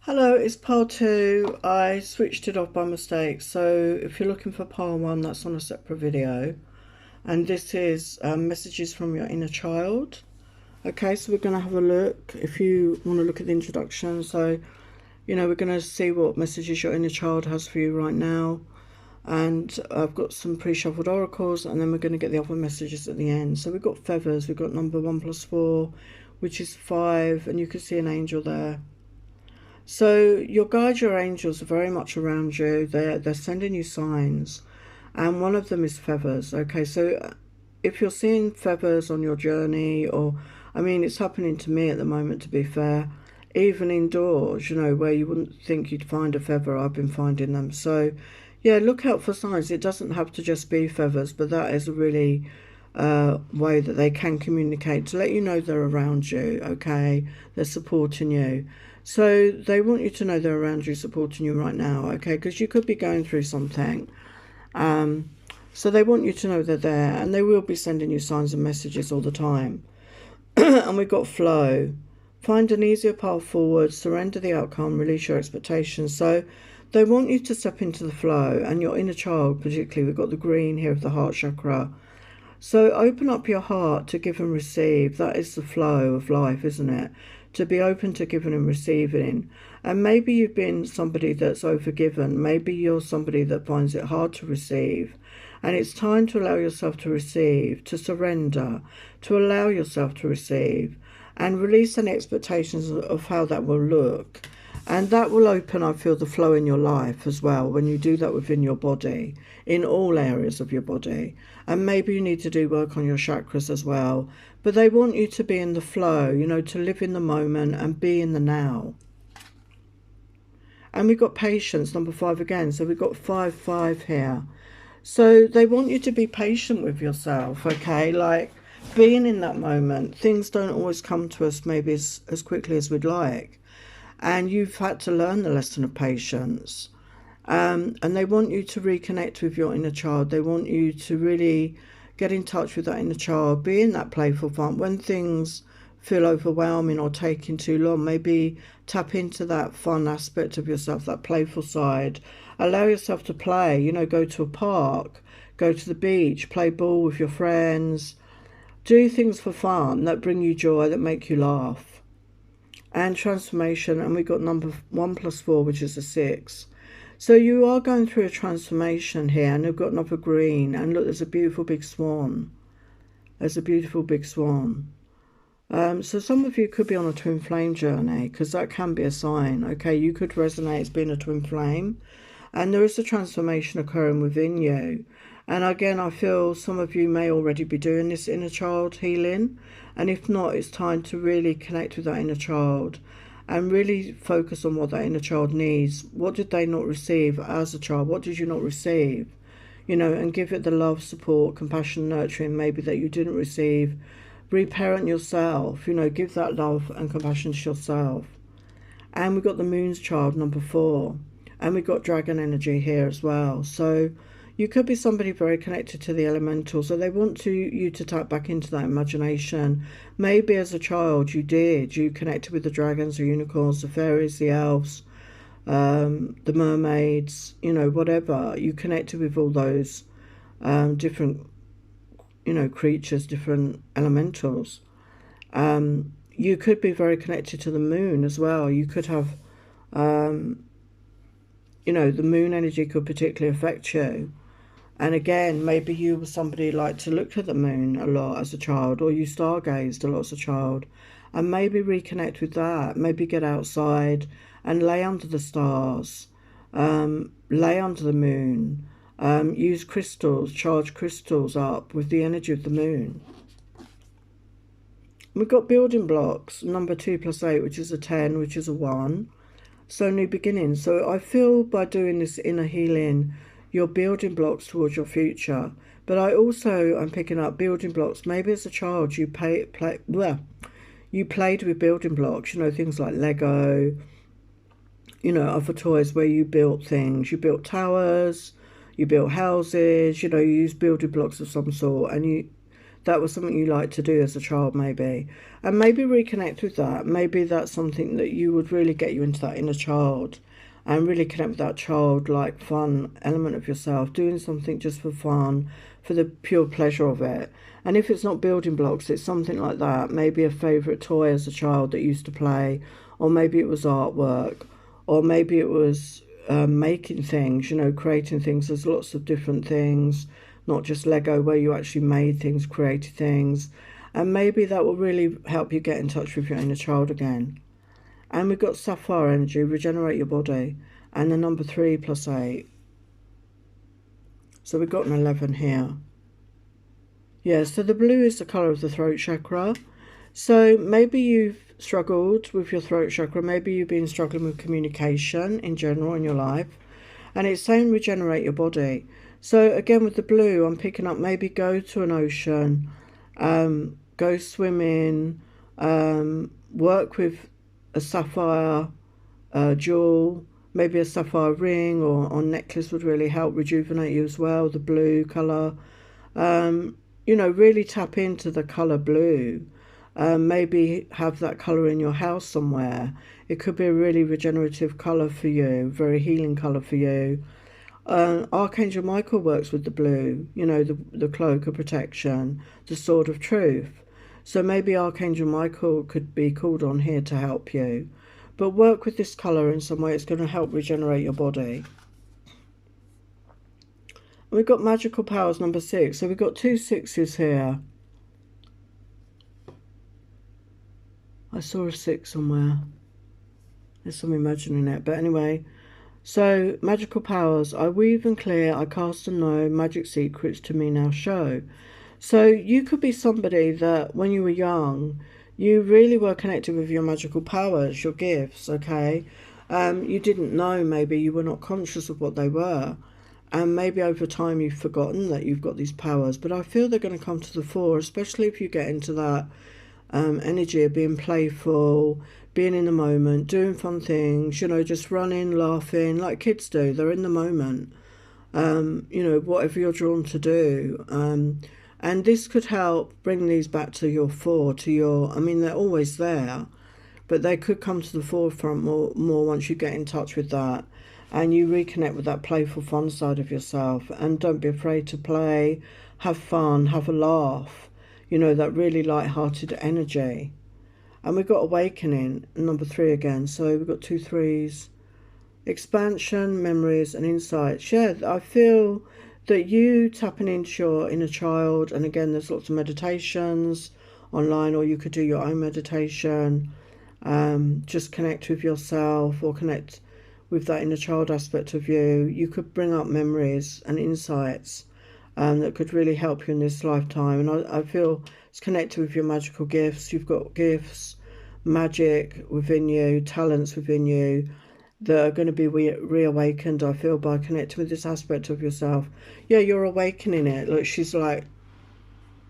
Hello, it's pile 2. I switched it off by mistake, so if you're looking for pile 1, that's on a separate video. And this is messages from your inner child. Okay, so we're going to have a look, if you want to look at the introduction. So, we're going to see what messages your inner child has for you right now. And I've got some pre-shuffled oracles, and then we're going to get the other messages at the end. So we've got feathers, we've got number 1 plus 4, which is 5, and you can see an angel there. So your guides, your angels are very much around you. They're sending you signs, and one of them is feathers. Okay, so if you're seeing feathers on your journey, or I mean, it's happening to me at the moment, to be fair, even indoors, where you wouldn't think you'd find a feather, I've been finding them. So yeah, look out for signs. It doesn't have to just be feathers, but that is a really way that they can communicate to let you know they're around you. Okay, they're supporting you. So they want you to know they're around you, supporting you right now, okay? Because you could be going through something. So they want you to know they're there, and they will be sending you signs and messages all the time. And we've got flow. Find an easier path forward, surrender the outcome, release your expectations. So they want you to step into the flow, and your inner child, particularly, we've got the green here of the heart chakra. So open up your heart to give and receive. That is the flow of life, isn't it? To be open to giving and receiving. And maybe you've been somebody that's overgiven. Maybe you're somebody that finds it hard to receive. And it's time to allow yourself to receive, to surrender, to allow yourself to receive, and release any expectations of how that will look. And that will open, I feel, the flow in your life as well, when you do that within your body, in all areas of your body. And maybe you need to do work on your chakras as well. But they want you to be in the flow, to live in the moment and be in the now. And we've got patience, number 5 again. So we've got 5, 5 here. So they want you to be patient with yourself, okay? Like being in that moment. Things don't always come to us maybe as quickly as we'd like. And you've had to learn the lesson of patience. And they want you to reconnect with your inner child. They want you to really get in touch with that inner child. Be in that playful fun. When things feel overwhelming or taking too long, maybe tap into that fun aspect of yourself, that playful side. Allow yourself to play. Go to a park, go to the beach, play ball with your friends. Do things for fun that bring you joy, that make you laugh. And transformation, and we got number 1 plus 4, which is a 6. So you are going through a transformation here, and you've got another green, and look, there's a beautiful big swan. There's a beautiful big swan. So some of you could be on a twin flame journey, because that can be a sign. Okay, you could resonate as being a twin flame, and there is a transformation occurring within you. And again, I feel some of you may already be doing this inner child healing. And if not, it's time to really connect with that inner child and really focus on what that inner child needs. What did they not receive as a child? What did you not receive? And give it the love, support, compassion, nurturing maybe that you didn't receive. Reparent yourself, give that love and compassion to yourself. And we've got the moon's child, number 4. And we've got dragon energy here as well. So you could be somebody very connected to the elementals, so they want you to tap back into that imagination. Maybe as a child you connected with the dragons, the unicorns, the fairies, the elves, the mermaids, whatever. You connected with all those different, creatures, different elementals. You could be very connected to the moon as well. You could have, the moon energy could particularly affect you. And again, maybe you were somebody like to look at the moon a lot as a child, or you stargazed a lot as a child, and maybe reconnect with that. Maybe get outside and lay under the stars, lay under the moon, use crystals, charge crystals up with the energy of the moon. We've got building blocks, number 2 plus 8, which is a 10, which is a 1. So new beginnings. So I feel by doing this inner healing, you're building blocks towards your future. But I'm picking up building blocks. Maybe as a child you played with building blocks, things like Lego, other toys where you built things. You built towers, you built houses, you used building blocks of some sort, and that was something you liked to do as a child, maybe. And maybe reconnect with that. Maybe that's something that you would really get you into that inner child and really connect with that childlike fun element of yourself, doing something just for fun, for the pure pleasure of it. And if it's not building blocks, it's something like that. Maybe a favourite toy as a child that you used to play, or maybe it was artwork, or maybe it was making things, you know, creating things. There's lots of different things, not just Lego, where you actually made things, created things. And maybe that will really help you get in touch with your inner child again. And we've got Sapphire energy, regenerate your body, and the number 3 plus 8. So we've got an 11 here. Yeah, so the blue is the colour of the throat chakra. So maybe you've struggled with your throat chakra. Maybe you've been struggling with communication in general in your life. And it's saying regenerate your body. So again, with the blue, I'm picking up maybe go to an ocean, go swimming, work with a sapphire jewel, maybe a sapphire ring or necklace would really help rejuvenate you as well, the blue colour. You know, really tap into the colour blue. Maybe have that colour in your house somewhere. It could be a really regenerative colour for you, very healing colour for you. Archangel Michael works with the blue, you know, the cloak of protection, the sword of truth. So maybe Archangel Michael could be called on here to help you. But work with this colour in some way. It's going to help regenerate your body. And we've got magical powers number 6. So we've got 2 6s here. I saw a 6 somewhere. There's some imagining it. But anyway, so magical powers. I weave and clear. I cast and know. Magic secrets to me now show. So you could be somebody that when you were young, you really were connected with your magical powers, your gifts, okay? You didn't know, maybe you were not conscious of what they were. And maybe over time you've forgotten that you've got these powers. But I feel they're going to come to the fore, especially if you get into that energy of being playful, being in the moment, doing fun things, you know, just running, laughing, like kids do. They're in the moment, you know, whatever you're drawn to do. And this could help bring these back to your fore, to your, I mean, they're always there, but they could come to the forefront more once you get in touch with that and you reconnect with that playful, fun side of yourself. And don't be afraid to play, have fun, have a laugh, you know, that really light-hearted energy. And we've got awakening, number 3 again. So we've got 2 3s. Expansion, memories and insights. Yeah, I feel that you tapping into your inner child, and again there's lots of meditations online, or you could do your own meditation, just connect with yourself or connect with that inner child aspect of you. You could bring up memories and insights that could really help you in this lifetime. And I feel it's connected with your magical gifts. You've got gifts, magic within you, talents within you that are going to be reawakened, I feel, by connecting with this aspect of yourself. Yeah, you're awakening it. Look, she's like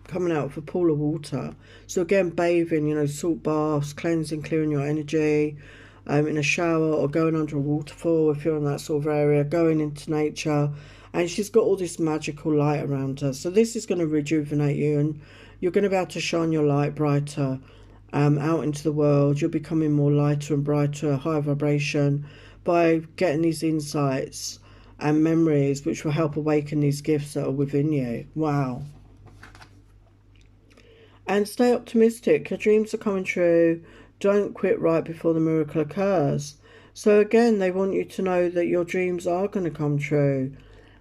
coming out of a pool of water. So again, bathing, you know, salt baths, cleansing, clearing your energy, in a shower or going under a waterfall if you're in that sort of area, going into nature. And she's got all this magical light around her. So this is going to rejuvenate you, and you're going to be able to shine your light brighter out into the world. You're becoming more lighter and brighter, higher vibration, by getting these insights and memories which will help awaken these gifts that are within you. Wow. And stay optimistic. Your dreams are coming true. Don't quit right before the miracle occurs. So again, they want you to know that your dreams are going to come true.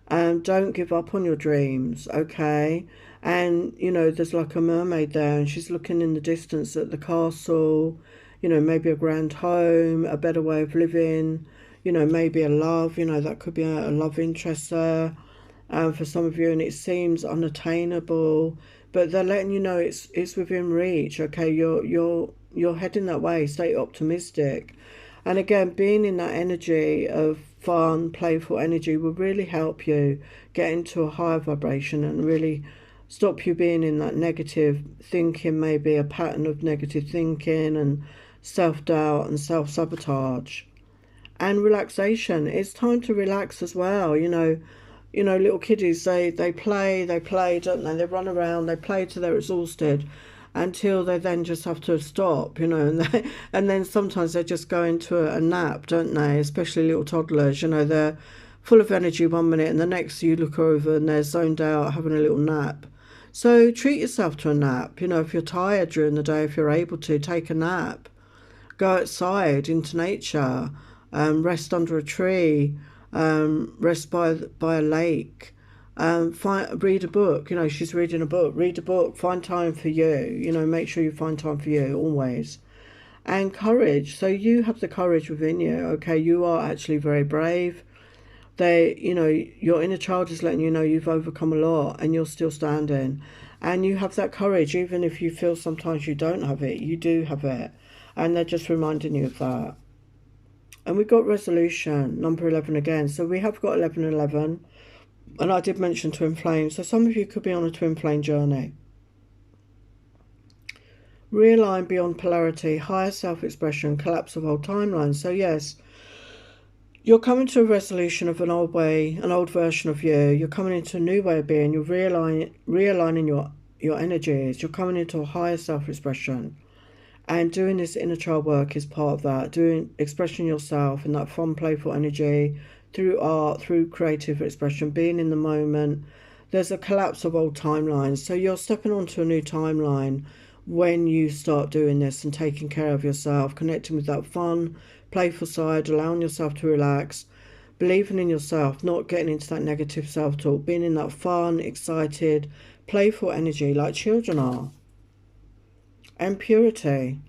Don't give up on your dreams, okay? And, you know, there's like a mermaid there, and she's looking in the distance at the castle, you know, maybe a grand home, a better way of living, you know, maybe a love, you know, that could be a love interest there for some of you, and it seems unattainable, but they're letting you know it's within reach, okay? You're heading that way. Stay optimistic. And again, being in that energy of fun, playful energy will really help you get into a higher vibration and really stop you being in that negative thinking, maybe a pattern of negative thinking and self-doubt and self-sabotage. And relaxation. It's time to relax as well, you know. you know, little kiddies, they play, don't they? They run around, they play till they're exhausted, until they then just have to stop, you know, and then sometimes they just go into a nap, don't they? Especially little toddlers, you know, they're full of energy one minute, and the next you look over and they're zoned out having a little nap. So treat yourself to a nap. You know, if you're tired during the day, if you're able to, take a nap. Go outside into nature, rest under a tree, rest by a lake, read a book. You know, she's reading a book. Read a book. Find time for you. You know, make sure you find time for you always. And courage. So you have the courage within you. Okay, you are actually very brave. You know, your inner child is letting you know you've overcome a lot and you're still standing. And you have that courage, even if you feel sometimes you don't have it. You do have it. And they're just reminding you of that. And we got resolution, number 11 again. So we have got 1111. And I did mention twin flames. So some of you could be on a twin flame journey. Realign beyond polarity, higher self-expression, collapse of old timelines. So yes, you're coming to a resolution of an old way, an old version of you. You're coming into a new way of being. You're realigning your energies. You're coming into a higher self-expression. And doing this inner child work is part of that. Expressing yourself in that fun, playful energy through art, through creative expression, being in the moment. There's a collapse of old timelines. So you're stepping onto a new timeline when you start doing this and taking care of yourself, connecting with that fun, playful side, allowing yourself to relax, believing in yourself, not getting into that negative self-talk, being in that fun, excited, playful energy like children are. And purity.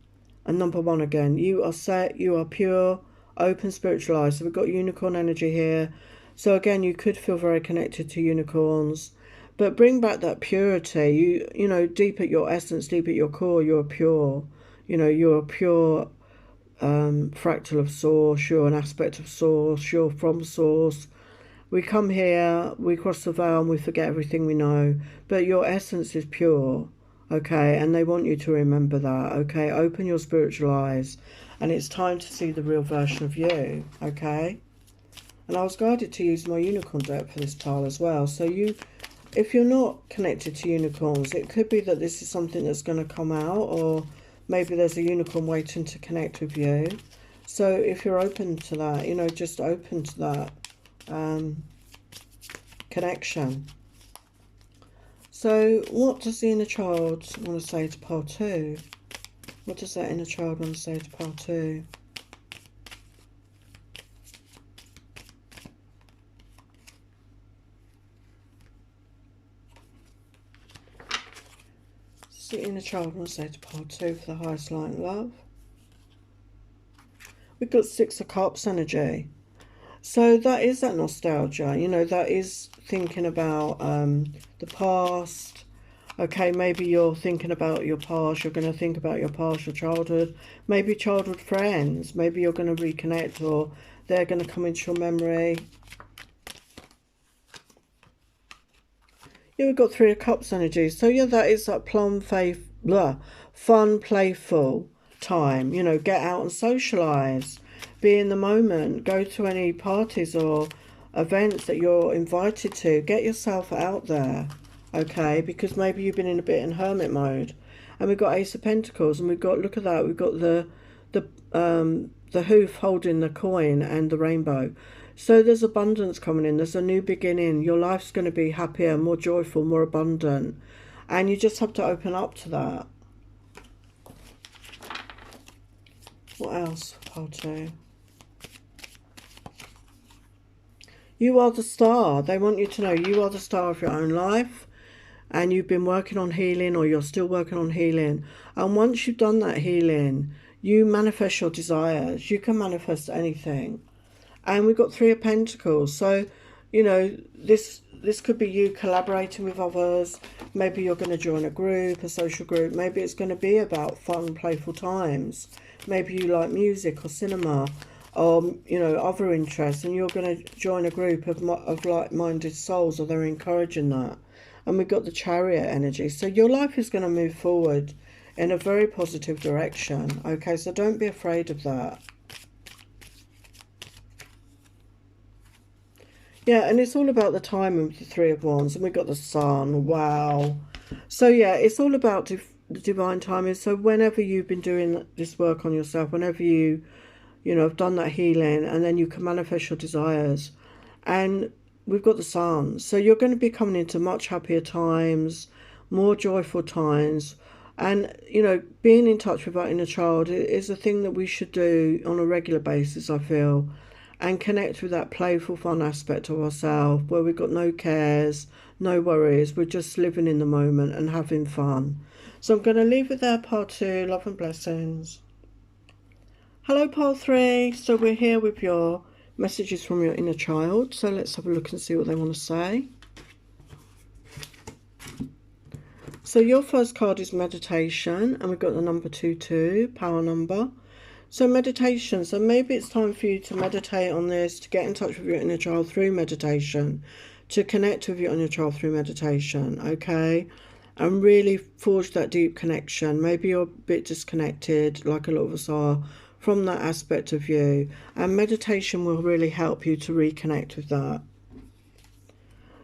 And number 1 again, you are set, you are pure, open, spiritualized. So we've got unicorn energy here. So again, you could feel very connected to unicorns, but bring back that purity. You know, deep at your essence, deep at your core, you're pure. You know, you're a pure fractal of source, you're an aspect of source, you're from source. We come here, we cross the veil and we forget everything we know, but your essence is pure. Okay, and they want you to remember that. Okay, open your spiritual eyes, and it's time to see the real version of you. Okay, and I was guided to use my unicorn deck for this tile as well. So if you're not connected to unicorns, it could be that this is something that's going to come out, or maybe there's a unicorn waiting to connect with you. So if you're open to that, you know, just open to that connection. So what does the inner child want to say to pile 2? What does that inner child want to say to pile 2? Does the inner child want to say to pile 2 for the highest light and love? We've got 6 of Cups energy. So that is that nostalgia, you know, that is thinking about the past. Okay, maybe you're thinking about your past, you're going to think about your past, your childhood, maybe childhood friends, maybe you're going to reconnect, or they're going to come into your memory. Yeah, we've got 3 of Cups energy. So yeah, that is that fun, playful time, you know, get out and socialise. Be in the moment, go to any parties or events that you're invited to. Get yourself out there, okay? Because maybe you've been in a bit in hermit mode. And we've got Ace of Pentacles, and we've got, look at that, we've got the hoof holding the coin and the rainbow. So there's abundance coming in. There's a new beginning. Your life's going to be happier, more joyful, more abundant. And you just have to open up to that. What else? Pile 2. You are the star. They want you to know you are the star of your own life, and you've been working on healing, or you're still working on healing. And once you've done that healing, you manifest your desires. You can manifest anything. And we've got 3 of Pentacles. So, you know, this could be you collaborating with others. Maybe you're going to join a group, a social group. Maybe it's going to be about fun, playful times. Maybe you like music or cinema, or, you know, other interests, and you're going to join a group of like-minded souls, or they're encouraging that. And we've got the Chariot energy. So your life is going to move forward in a very positive direction. Okay, so don't be afraid of that. Yeah, and it's all about the timing with the Three of Wands, and we got the Sun. Wow. So yeah, it's all about the divine timing. So whenever you've been doing this work on yourself, whenever you know have done that healing, and then you can manifest your desires, and we've got the Sun. So you're going to be coming into much happier times, more joyful times. And, you know, being in touch with our inner child is a thing that we should do on a regular basis, I feel, and connect with that playful, fun aspect of ourselves where we've got no cares, no worries. We're just living in the moment and having fun. So I'm going to leave it there, part 2. Love and blessings. Hello, part 3. So we're here with your messages from your inner child. So let's have a look and see what they want to say. So your first card is meditation, and we've got the number 22, power number. So meditation, so maybe it's time for you to meditate on this, to get in touch with your inner child through meditation, to connect with your inner child through meditation, okay? And really forge that deep connection. Maybe you're a bit disconnected, like a lot of us are, from that aspect of you. And meditation will really help you to reconnect with that.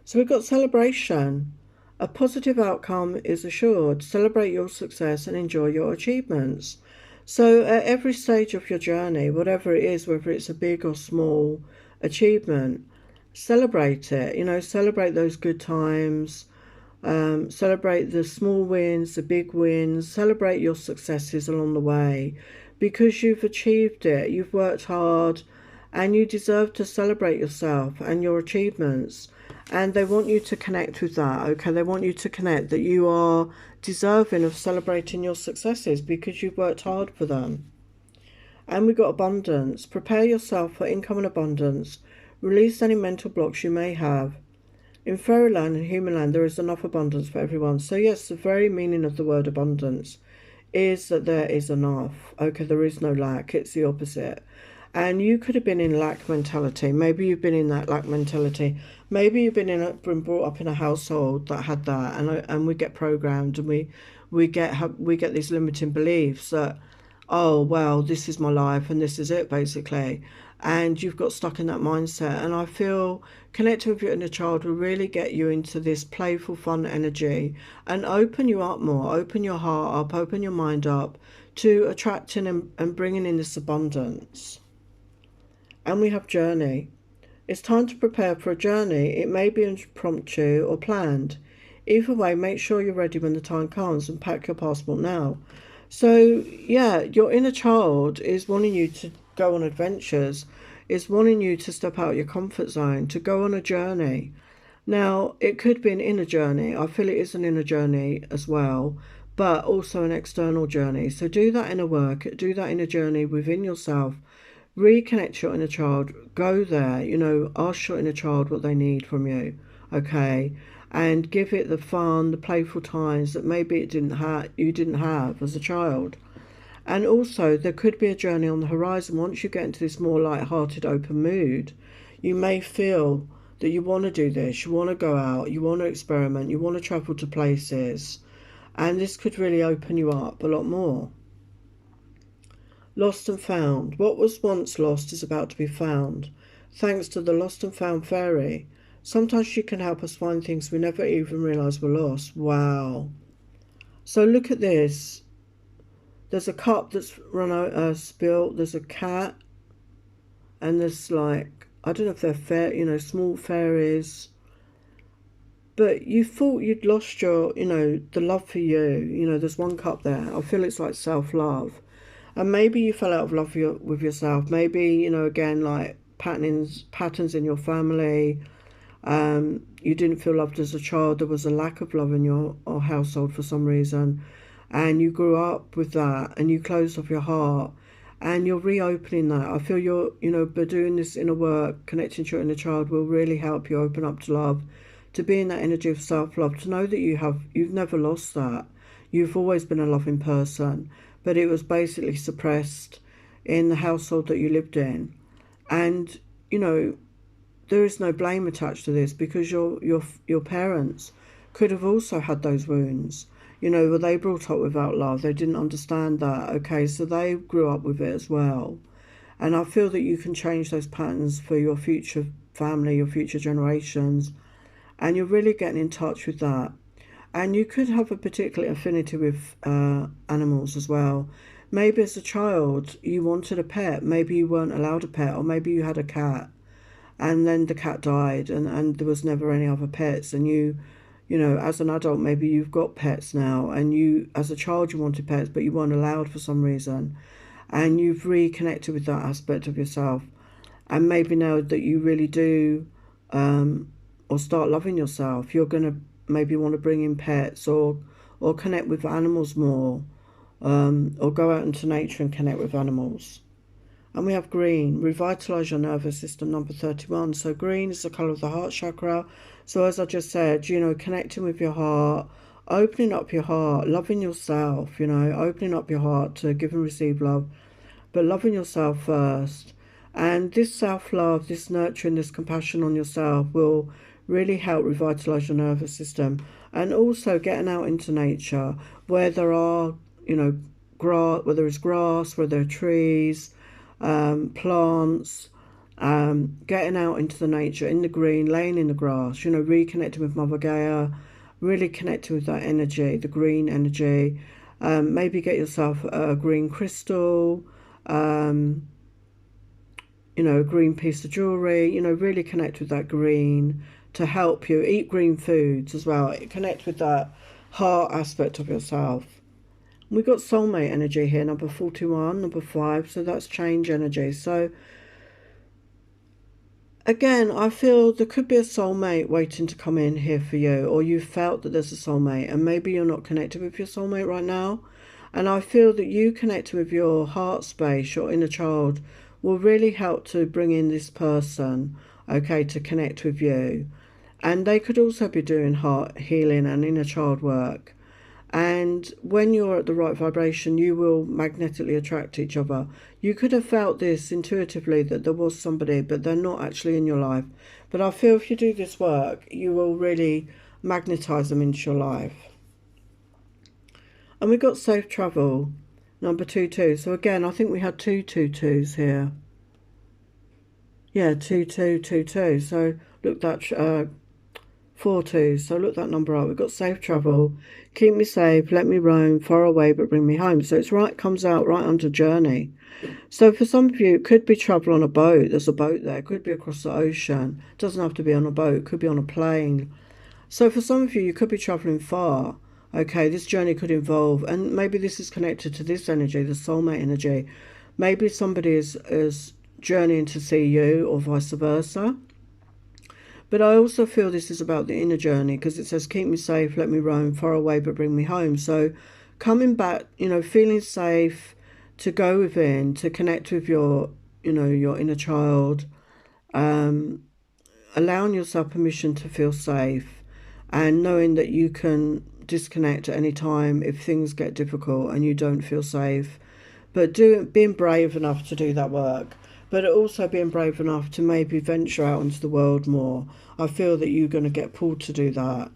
So we've got celebration. A positive outcome is assured. Celebrate your success and enjoy your achievements. So at every stage of your journey, whatever it is, whether it's a big or small achievement, celebrate it. You know, celebrate those good times. Celebrate the small wins, the big wins. Celebrate your successes along the way, because you've achieved it. You've worked hard, and you deserve to celebrate yourself and your achievements. And they want you to connect with that, okay? They want you to connect that you are deserving of celebrating your successes because you've worked hard for them. And we've got abundance. Prepare yourself for income and abundance. Release any mental blocks you may have. In fairyland and human land, there is enough abundance for everyone. So yes, the very meaning of the word abundance is that there is enough. Okay, there is no lack. It's the opposite. And you could have been in lack mentality. Maybe you've been in that lack mentality. Maybe you've been brought up in a household that had that, and we get programmed, and we get these limiting beliefs that, oh well, this is my life and this is it basically, and you've got stuck in that mindset. And I feel connecting with your inner child will really get you into this playful, fun energy and open you up more, open your heart up, open your mind up to attracting and bringing in this abundance. And we have journey. It's time to prepare for a journey. It may be impromptu or planned. Either way, make sure you're ready when the time comes, and pack your passport now. So, yeah, your inner child is wanting you to go on adventures, is wanting you to step out of your comfort zone, to go on a journey. Now, it could be an inner journey. I feel it is an inner journey as well, but also an external journey. So do that inner work, do that inner journey within yourself. Reconnect your inner child, go there, you know, ask your inner child what they need from you, okay? And give it the fun, the playful times that maybe you didn't have as a child. And also, there could be a journey on the horizon. Once you get into this more light-hearted, open mood, you may feel that you want to do this, you want to go out, you want to experiment, you want to travel to places. And this could really open you up a lot more. Lost and found. What was once lost is about to be found. Thanks to the lost and found fairy. Sometimes she can help us find things we never even realised were lost. Wow. So look at this. There's a cup that's run out, spilt. There's a cat. And there's like, I don't know if they're small fairies. But you thought you'd lost your, the love for you. There's one cup there. I feel it's like self-love. And maybe you fell out of love with yourself. Maybe, again, like patterns in your family. You didn't feel loved as a child. There was a lack of love in your household for some reason. And you grew up with that, and you closed off your heart. And you're reopening that. I feel by doing this inner work, connecting to your inner child will really help you open up to love, to be in that energy of self-love, to know that you've never lost that. You've always been a loving person. But it was basically suppressed in the household that you lived in. And, there is no blame attached to this, because your parents could have also had those wounds. Were they brought up without love? They didn't understand that. Okay, so they grew up with it as well. And I feel that you can change those patterns for your future family, your future generations. And you're really getting in touch with that. And you could have a particular affinity with animals as well. Maybe as a child you wanted a pet, maybe you weren't allowed a pet, or maybe you had a cat and then the cat died, and there was never any other pets, and you know, as an adult maybe you've got pets now, and you as a child you wanted pets but you weren't allowed for some reason, and you've reconnected with that aspect of yourself. And maybe now that you really do, or start loving yourself, you're going to maybe want to bring in pets, or connect with animals more, or go out into nature and connect with animals. And we have green, revitalise your nervous system, number 31. So green is the colour of the heart chakra. So as I just said, you know, connecting with your heart, opening up your heart, loving yourself, you know, opening up your heart to give and receive love, but loving yourself first. And this self-love, this nurturing, this compassion on yourself will really help revitalise your nervous system. And also getting out into nature where there are, you know, grass, where there is grass, where there are trees, plants, getting out into the nature, in the green, laying in the grass, you know, reconnecting with Mother Gaia, really connecting with that energy, the green energy. Maybe get yourself a green crystal, you know, a green piece of jewellery, you know, really connect with that green to help you. Eat green foods as well. Connect with that heart aspect of yourself. We've got soulmate energy here, number 41, number 5, so that's change energy. So again, I feel there could be a soulmate waiting to come in here for you, or you felt that there's a soulmate, and maybe you're not connected with your soulmate right now. And I feel that you connecting with your heart space, your inner child, will really help to bring in this person, okay, to connect with you. And they could also be doing heart healing and inner child work. And when you're at the right vibration, you will magnetically attract each other. You could have felt this intuitively, that there was somebody, but they're not actually in your life. But I feel if you do this work, you will really magnetize them into your life. And we've got safe travel, number 22. So again, I think we had two 22s here. Yeah, 2222. So look, that 4 2s. So look that number up. We've got safe travel. Keep me safe, let me roam, far away, but bring me home. So it's right, comes out right under journey. So for some of you, it could be travel on a boat. There's a boat there. It could be across the ocean. It doesn't have to be on a boat. It could be on a plane. So for some of you, you could be traveling far. Okay, this journey could involve, and maybe this is connected to this energy, the soulmate energy. Maybe somebody is journeying to see you, or vice versa. But I also feel this is about the inner journey, because it says, keep me safe, let me roam, far away, but bring me home. So coming back, you know, feeling safe, to go within, to connect with your, you know, your inner child, allowing yourself permission to feel safe, and knowing that you can disconnect at any time if things get difficult and you don't feel safe. But being brave enough to do that work, but also being brave enough to maybe venture out into the world more. I feel that you're going to get pulled to do that.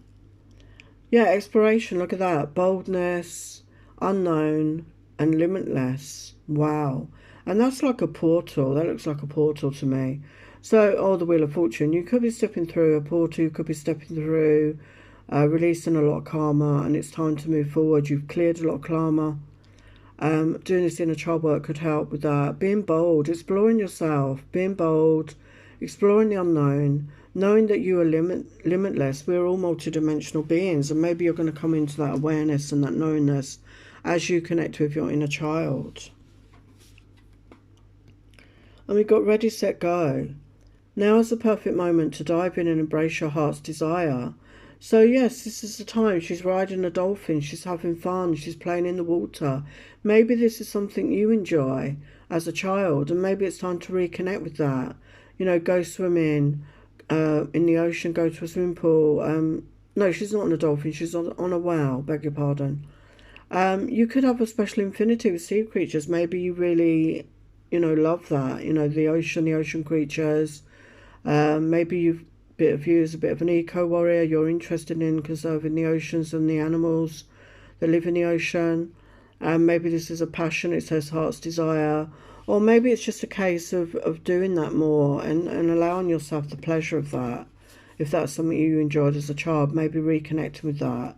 Yeah, exploration, look at that. Boldness, unknown, and limitless. Wow. And that's like a portal. That looks like a portal to me. So, oh, the Wheel of Fortune. You could be stepping through a portal. You could be stepping through, releasing a lot of karma, and it's time to move forward. You've cleared a lot of karma. Doing this inner child work could help with that. Being bold, exploring yourself, being bold, exploring the unknown, knowing that you are limitless. We're all multidimensional beings, and maybe you're going to come into that awareness and that knowingness as you connect with your inner child. And we've got ready, set, go. Now is the perfect moment to dive in and embrace your heart's desire. So yes, this is the time. She's riding a dolphin, she's having fun, she's playing in the water. Maybe this is something you enjoy as a child, and maybe it's time to reconnect with that. You know, go swimming in the ocean, go to a swimming pool. No, she's not on a dolphin, she's on a whale, beg your pardon. You could have a special infinity with sea creatures. Maybe you really, you know, love that. You know, the ocean creatures. Maybe you've bit of you as a bit of an eco-warrior. You're interested in conserving the oceans and the animals that live in the ocean. Maybe this is a passion. It says heart's desire. Or maybe it's just a case of doing that more and allowing yourself the pleasure of that. If that's something you enjoyed as a child, maybe reconnecting with that.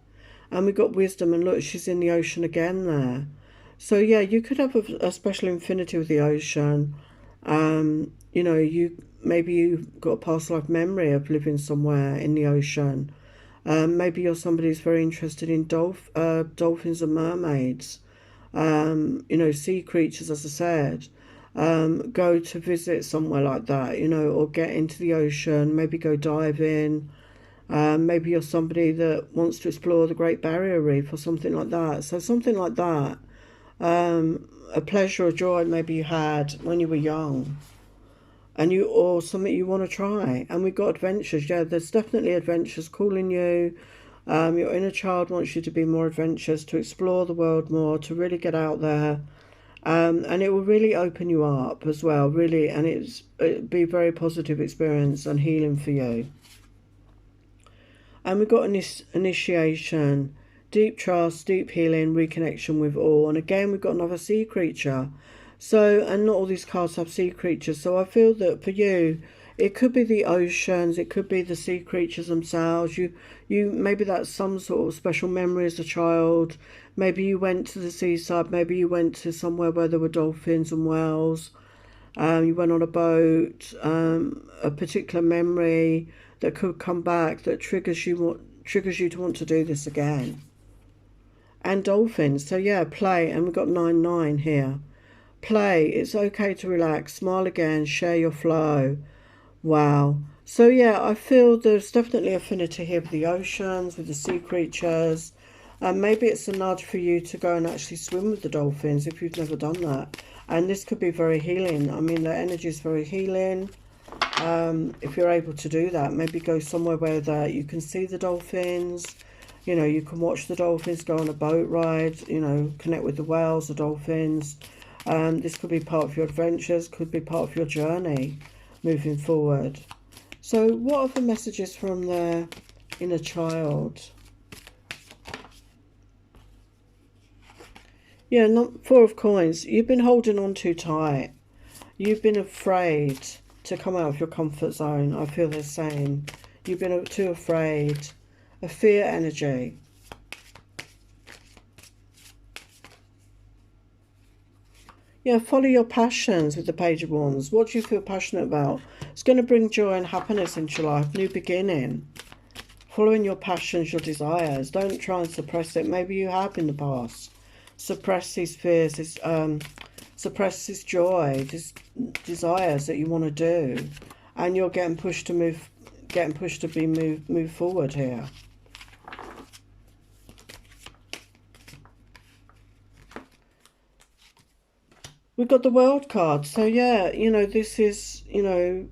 And we've got wisdom, and look, she's in the ocean again there. So yeah, you could have a special infinity with the ocean. You know, maybe you've got a past life memory of living somewhere in the ocean. Maybe you're somebody who's very interested in dolphins and mermaids. You know, sea creatures, as I said. Go to visit somewhere like that, you know, or get into the ocean, maybe go diving. Maybe you're somebody that wants to explore the Great Barrier Reef or something like that. So something like that, a pleasure or joy maybe you had when you were young, or something you want to try. And we've got adventures. Yeah, there's definitely adventures calling you. Your inner child wants you to be more adventurous, to explore the world more, to really get out there. And it will really open you up as well, really, and it'll be a very positive experience and healing for you. And we've got an initiation, deep trust, deep healing, reconnection with all. And again, we've got another sea creature. So, and not all these cards have sea creatures. So I feel that for you, it could be the oceans, it could be the sea creatures themselves. Maybe that's some sort of special memory as a child. Maybe you went to the seaside. Maybe you went to somewhere where there were dolphins and whales. You went on a boat. A particular memory that could come back that triggers you to want to do this again. And dolphins. So yeah, play. And we've got 9-9 here. Play. It's okay to relax. Smile again. Share your flow. Wow. So yeah, I feel there's definitely affinity here with the oceans, with the sea creatures. And maybe it's a nudge for you to go and actually swim with the dolphins if you've never done that. And this could be very healing. I mean, the energy is very healing. If you're able to do that, maybe go somewhere where you can see the dolphins. You know, you can watch the dolphins, go on a boat ride, you know, connect with the whales, the dolphins. This could be part of your adventures, could be part of your journey moving forward. So what are the messages from the inner child? Yeah, 4 of coins. You've been holding on too tight. You've been afraid to come out of your comfort zone. I feel the same. You've been too afraid. A fear energy. Yeah, follow your passions with the Page of Wands. What do you feel passionate about? It's going to bring joy and happiness into your life. New beginning. Following your passions, your desires. Don't try and suppress it. Maybe you have in the past. Suppress these fears, suppress this joy, these desires that you want to do. And you're getting pushed to move forward here. We've got the World card. So yeah, you know, this is, you know,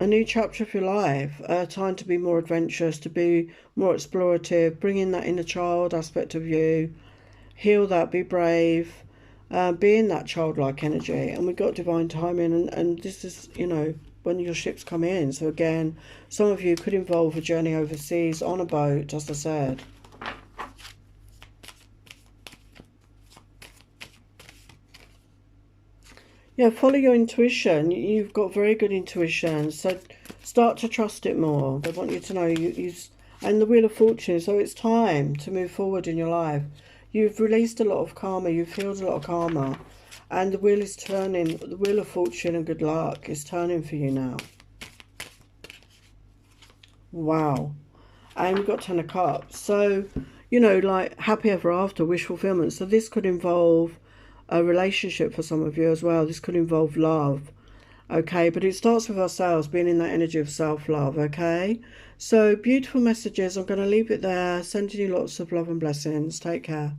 a new chapter of your life. Time to be more adventurous, to be more explorative, bring in that inner child aspect of you. Heal that, be brave, be in that childlike energy. And we've got divine timing, and this is, you know, when your ships come in. So again, some of you could involve a journey overseas on a boat, as I said. Yeah, follow your intuition. You've got very good intuition, so start to trust it more. They want you to know and the Wheel of Fortune. So it's time to move forward in your life. You've released a lot of karma. You've healed a lot of karma, and the wheel is turning. The Wheel of Fortune and good luck is turning for you now. Wow. And we've got 10 of Cups. So, you know, like happy ever after, wish fulfillment. So this could involve a relationship for some of you as well. This could involve love. Okay, but it starts with ourselves, being in that energy of self-love. Okay, so beautiful messages. I'm going to leave it there. Sending you lots of love and blessings. Take care.